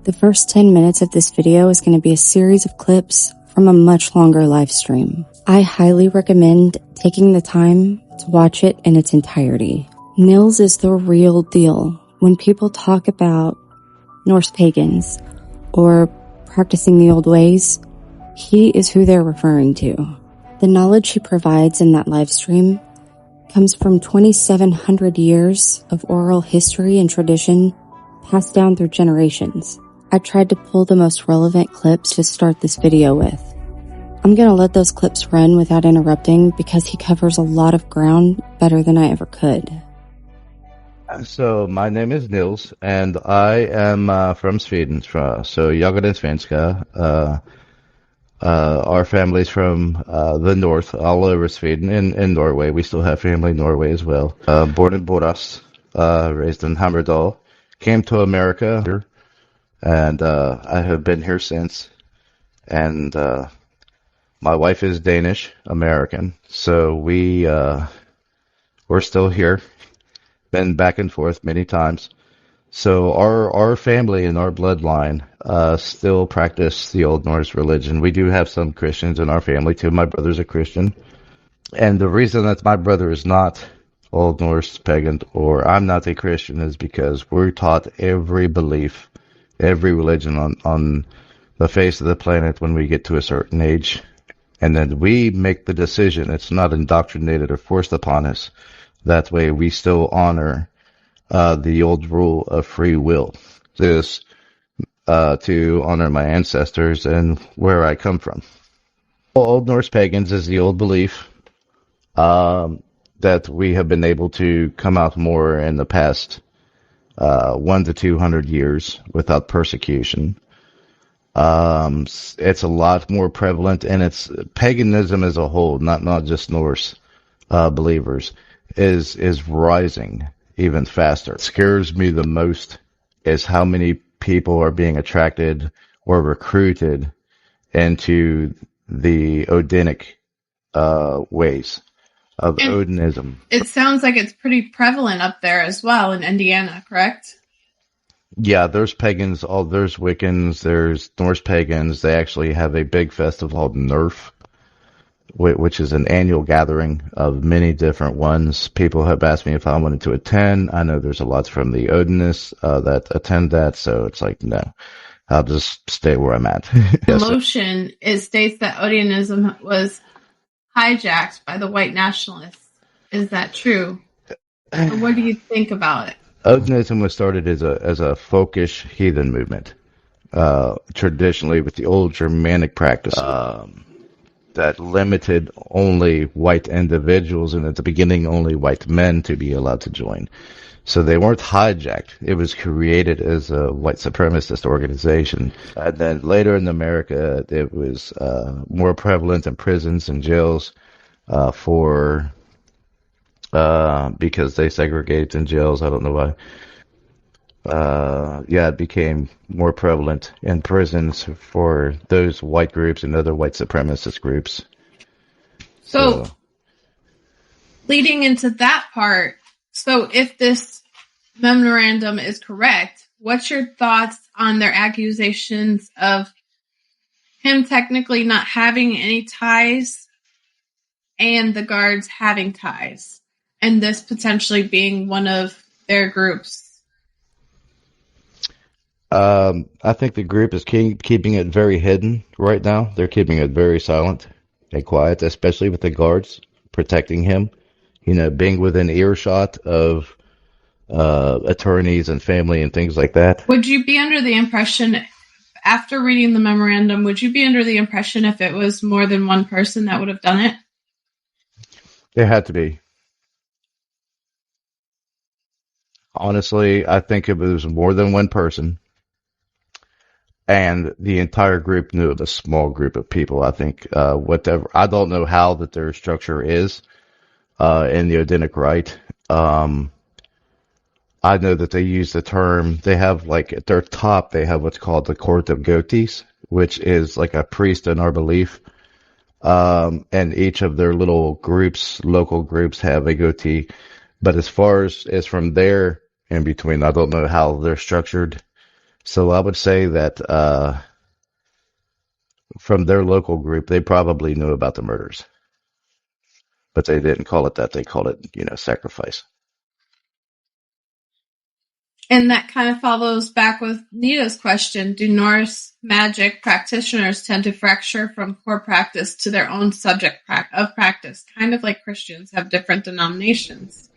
The first 10 minutes of this video is going to be a series of clips from a much longer live stream. I highly recommend taking the time to watch it in its entirety. Nils is the real deal. When people talk about Norse pagans or practicing the old ways, he is who they're referring to. The knowledge he provides in that live stream comes from 2,700 years of oral history and tradition passed down through generations. I tried to pull the most relevant clips to start this video with. I'm gonna let those clips run without interrupting because he covers a lot of ground better than I ever could. So my name is Nils, and I am from Sweden. So jag är svenska. Our family's from the north, all over Sweden, in Norway. We still have family in Norway as well. Born in Borås, raised in Hammerdal. Came to America, and I have been here since. And my wife is Danish American, so we're still here. Been back and forth many times. So our family and our bloodline still practice the Old Norse religion. We do have some Christians in our family too. My brother's a Christian. And the reason that my brother is not Old Norse pagan or I'm not a Christian is because we're taught every belief, every religion on the face of the planet when we get to a certain age. And then we make the decision. It's not indoctrinated or forced upon us. That way we still honor the old rule of free will. This to honor my ancestors and where I come from. Old Norse pagans is the old belief that we have been able to come out more in the past 1 to 200 years without persecution. It's a lot more prevalent, and it's paganism as a whole, not just Norse believers, is rising even faster. What scares me the most is how many people are being attracted or recruited into the Odinic ways of Odinism. It sounds like it's pretty prevalent up there as well in Indiana, correct? Yeah, there's pagans, there's Wiccans, there's Norse pagans. They actually have a big festival called Nerf, which is an annual gathering of many different ones. People have asked me if I wanted to attend. I know there's a lot from the Odinists that attend that, so it's like, no, I'll just stay where I'm at. Yes, motion, it states that Odinism was hijacked by the white nationalists. Is that true? Or what do you think about it? Odinism was started as a folkish heathen movement, traditionally with the old Germanic practice. That limited only white individuals, and at the beginning only white men to be allowed to join. So they weren't hijacked. It was created as a white supremacist organization. And then later in America, it was more prevalent in prisons and jails because they segregated in jails. I don't know why. It became more prevalent in prisons for those white groups and other white supremacist groups. So leading into that part, so if this memorandum is correct, what's your thoughts on their accusations of him technically not having any ties and the guards having ties, and this potentially being one of their groups? I think the group is keeping it very hidden right now. They're keeping it very silent and quiet, especially with the guards protecting him. You know, being within earshot of attorneys and family and things like that. Would you be under the impression, after reading the memorandum, would you be under the impression if it was more than one person that would have done it? It had to be. Honestly, I think it was more than one person. And the entire group knew of a small group of people. I think whatever. I don't know how that their structure is in the Odinic rite. I know that they use the term. They have like at their top. They have what's called the Court of Gotis, which is like a priest in our belief. And each of their little groups, local groups, have a goatee. But as far as from there in between, I don't know how they're structured. So I would say that from their local group, they probably knew about the murders, but they didn't call it that. They called it, sacrifice. And that kind of follows back with Nita's question. Do Norse magic practitioners tend to fracture from core practice to their own subject of practice, kind of like Christians have different denominations?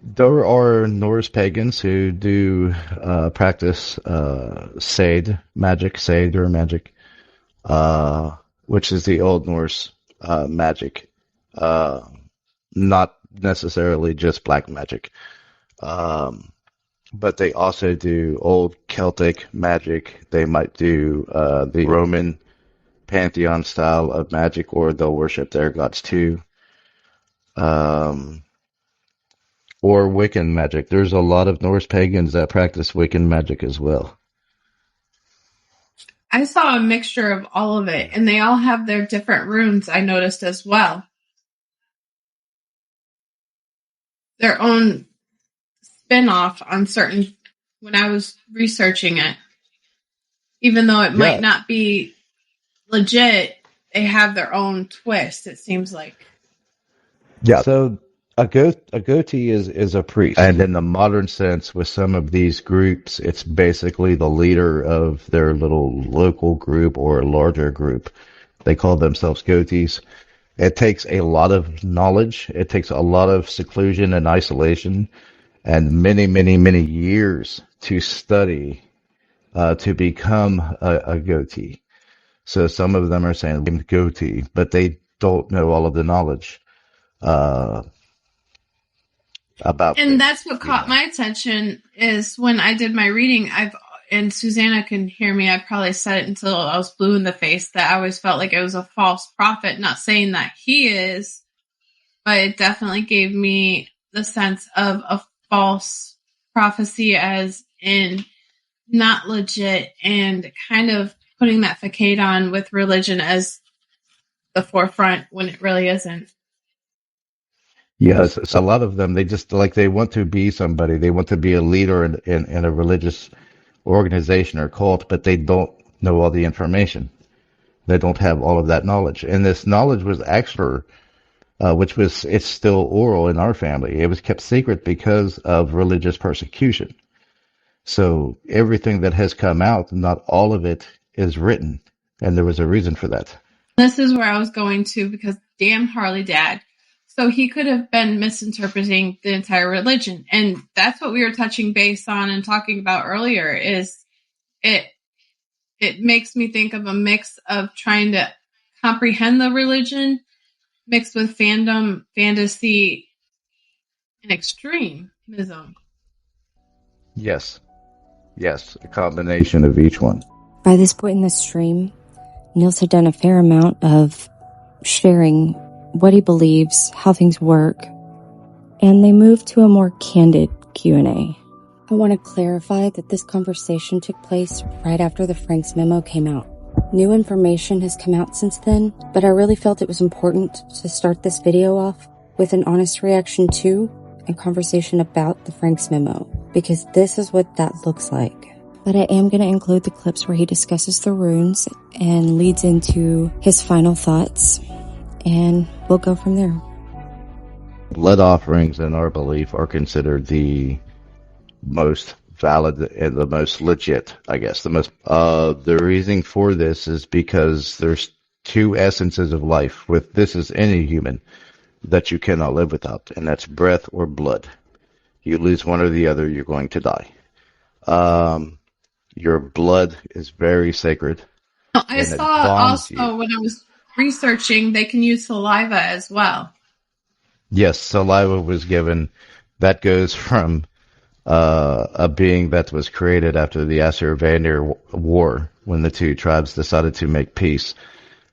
There are Norse pagans who do practice Sade or magic, which is the Old Norse magic, not necessarily just black magic. But they also do old Celtic magic. They might do the Roman pantheon style of magic, or they'll worship their gods too. Or Wiccan magic. There's a lot of Norse pagans that practice Wiccan magic as well. I saw a mixture of all of it, and they all have their different runes, I noticed as well. Their own spin-off on certain, when I was researching it. Even though it might not be legit, they have their own twist, it seems like. Yeah. So a goatee is a priest. And in the modern sense, with some of these groups, it's basically the leader of their little local group or a larger group. They call themselves goatees. It takes a lot of knowledge. It takes a lot of seclusion and isolation and many, many, many years to study to become a goatee. So some of them are saying goatee, but they don't know all of the knowledge about. And that's what caught my attention is when I did my reading. And Susanna can hear me. I probably said it until I was blue in the face that I always felt like it was a false prophet. Not saying that he is, but it definitely gave me the sense of a false prophecy, as in not legit, and kind of putting that facade on with religion as the forefront when it really isn't. Yes, a lot of them, they want to be somebody. They want to be a leader in a religious organization or cult, but they don't know all the information. They don't have all of that knowledge. And this knowledge was actually, it's still oral in our family. It was kept secret because of religious persecution. So everything that has come out, not all of it is written. And there was a reason for that. This is where I was going to, because damn Harley Dad. So he could have been misinterpreting the entire religion. And that's what we were touching base on and talking about earlier, is it makes me think of a mix of trying to comprehend the religion mixed with fandom, fantasy, and extremism. Yes, a combination of each one. By this point in the stream, Niels had done a fair amount of sharing what he believes, how things work, and they moved to a more candid Q&A. I want to clarify that this conversation took place right after the Frank's memo came out. New information has come out since then, but I really felt it was important to start this video off with an honest reaction to and conversation about the Frank's memo, because this is what that looks like. But I am going to include the clips where he discusses the runes and leads into his final thoughts, and we'll go from there. Blood offerings, in our belief, are considered the most valid and the most legit, I guess. The reason for this is because there's two essences of life. With this is any human that you cannot live without, and that's breath or blood. You lose one or the other, you're going to die. Your blood is very sacred. I saw also when I was researching, they can use saliva as well. Yes, saliva was given. That goes from a being that was created after the Assyro-Vanir War, when the two tribes decided to make peace.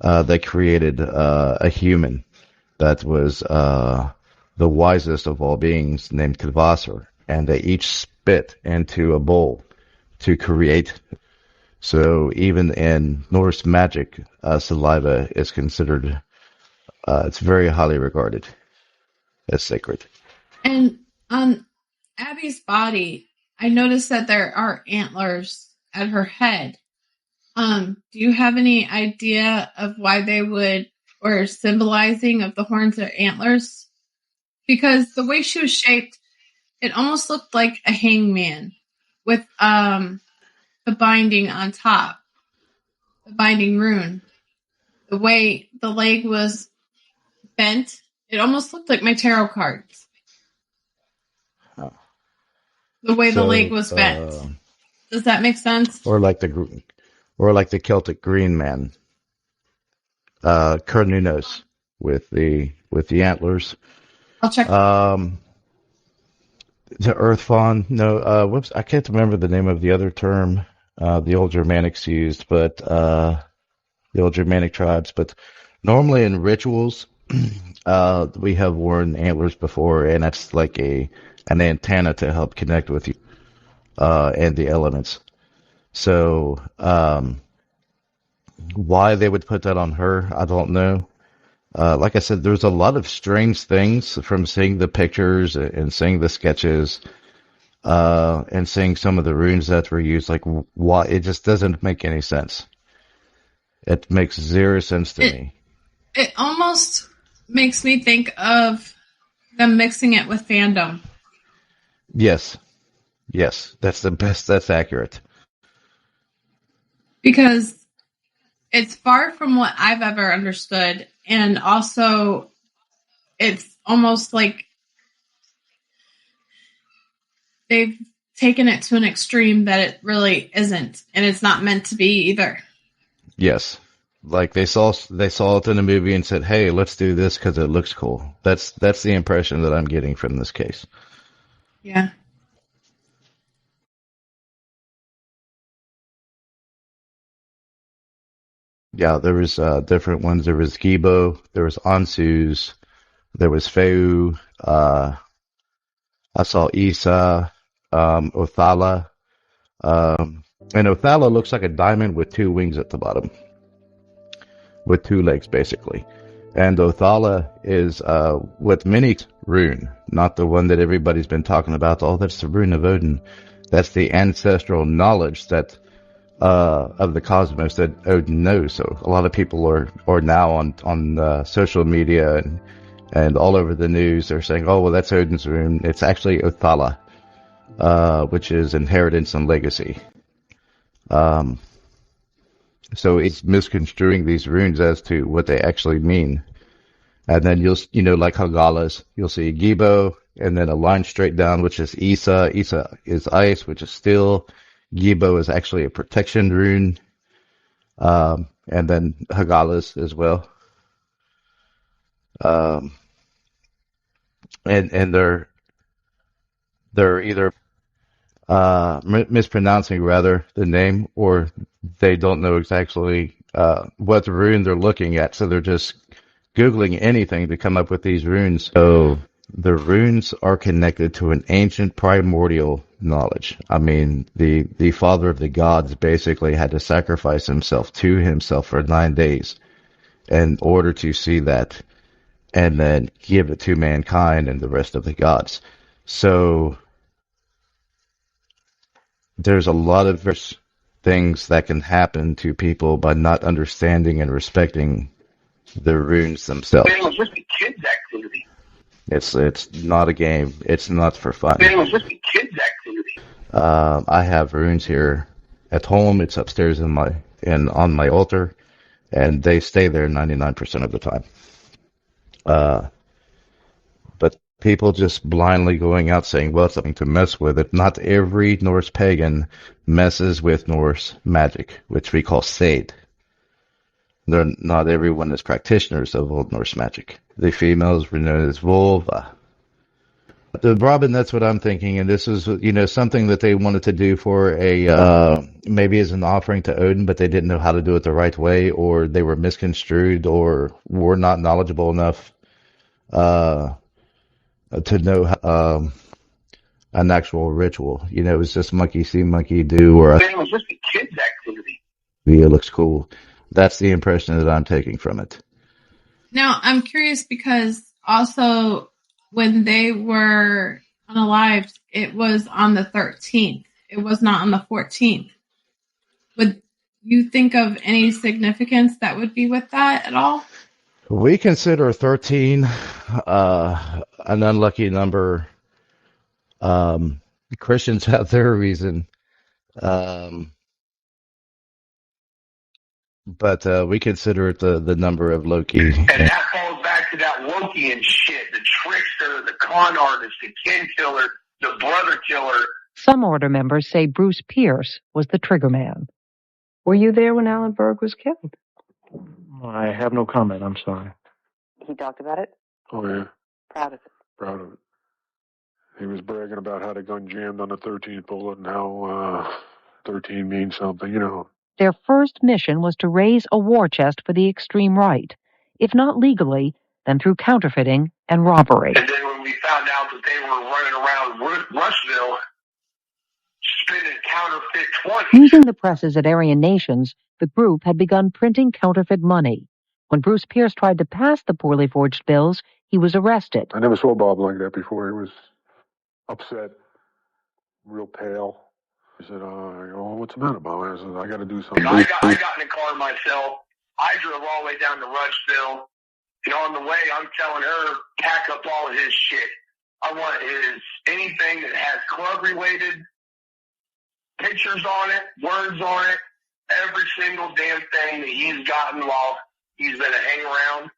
They created a human that was the wisest of all beings, named Kvasir, and they each spit into a bowl to create. So even in Norse magic, saliva is considered, it's very highly regarded as sacred. And on Abby's body, I noticed that there are antlers at her head. Do you have any idea of why they would, or symbolizing of the horns or antlers? Because the way she was shaped, it almost looked like a hangman with the binding on top, the binding rune. The way the leg was bent, it almost looked like my tarot cards. The way the leg was bent. Does that make sense? Or like the Celtic Green Man, Carnunos with the antlers. I'll check. The Earth Fawn. No, whoops, I can't remember the name of the other term the old Germanics used, but the old Germanic tribes. But normally in rituals, we have worn antlers before, and that's like an antenna to help connect with you and the elements. So why they would put that on her, I don't know. Like I said, there's a lot of strange things from seeing the pictures and seeing the sketches and seeing some of the runes that were used. Like, why? It just doesn't make any sense. It makes zero sense to me. It almost makes me think of them mixing it with fandom. Yes, that's the best. That's accurate. Because it's far from what I've ever understood, and also it's almost like they've taken it to an extreme that it really isn't, and it's not meant to be either. Yes, like they saw it in a movie and said, "Hey, let's do this because it looks cool." That's the impression that I'm getting from this case. Yeah. Yeah, there was different ones. There was Gibo, there was Ansus, there was Feu. I saw Isa, Othala, and Othala looks like a diamond with two wings at the bottom, with two legs basically. And Othala is with many rune, not the one that everybody's been talking about. Oh, that's the rune of Odin. That's the ancestral knowledge that of the cosmos that Odin knows. So a lot of people are now on social media and all over the news. They're saying, "Oh, well, that's Odin's rune." It's actually Othala, which is inheritance and legacy. So it's misconstruing these runes as to what they actually mean. And then like Hagalas, you'll see Gibo, and then a line straight down, which is Isa. Isa is ice, which is steel. Gibo is actually a protection rune. And then Hagalas as well. And they're either mispronouncing rather the name, or they don't know exactly what rune they're looking at, so they're just Googling anything to come up with these runes. So the runes are connected to an ancient primordial knowledge. I mean, the father of the gods basically had to sacrifice himself to himself for 9 days in order to see that, and then give it to mankind and the rest of the gods. So there's a lot of things that can happen to people by not understanding and respecting the runes themselves. Man, it was just a kid's activity. It's not a game. It's not for fun. Man, it was just a kid's activity. I have runes here at home. It's upstairs on my altar, and they stay there 99% of the time. But people just blindly going out saying, well, it's something to mess with it. Not every Norse pagan messes with Norse magic, which we call Seid. Not everyone is practitioners of Old Norse magic. The females were known as Volva. Robin, that's what I'm thinking, and this is, something that they wanted to do for maybe as an offering to Odin, but they didn't know how to do it the right way, or they were misconstrued, or were not knowledgeable enough to know an actual ritual. It was just monkey see, monkey do, or Man, it was just a kid's activity. It looks cool. That's the impression that I'm taking from it. Now, I'm curious because also when they were unalived, it was on the 13th. It was not on the 14th. Would you think of any significance that would be with that at all? We consider 13 an unlucky number. Christians have their reason. But we consider it the number of Loki. And that falls back to that Loki and shit, the trickster, the con artist, the kin killer, the brother killer. Some order members say Bruce Pierce was the trigger man. Were you there when Alan Berg was killed? I have no comment, I'm sorry. He talked about it? Oh, yeah. Proud of it. Proud of it. He was bragging about how the gun jammed on the 13th bullet and how 13 means something, you know. Their first mission was to raise a war chest for the extreme right. If not legally, then through counterfeiting and robbery. And then when we found out that they were running around Rushville spinning counterfeit 20s. Using the presses at Aryan Nations, the group had begun printing counterfeit money. When Bruce Pierce tried to pass the poorly forged bills, he was arrested. I never saw Bob like that before. He was upset, real pale. He said, what's the matter, Bob? I said, I got to do something. I got in the car myself. I drove all the way down to Rushville. And on the way, I'm telling her, pack up all of his shit. I want anything that has club-related pictures on it, words on it, every single damn thing that he's gotten while he's been a hang around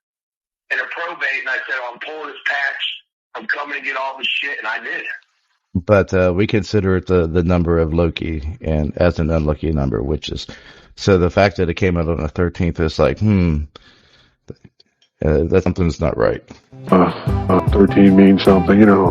in a probate. And I said, I'm pulling his patch. I'm coming to get all the shit. And I did. But we consider it the number of Loki and as an unlucky number, which is, so the fact that it came out on the 13th is like, that something's not right. 13 means something, you know.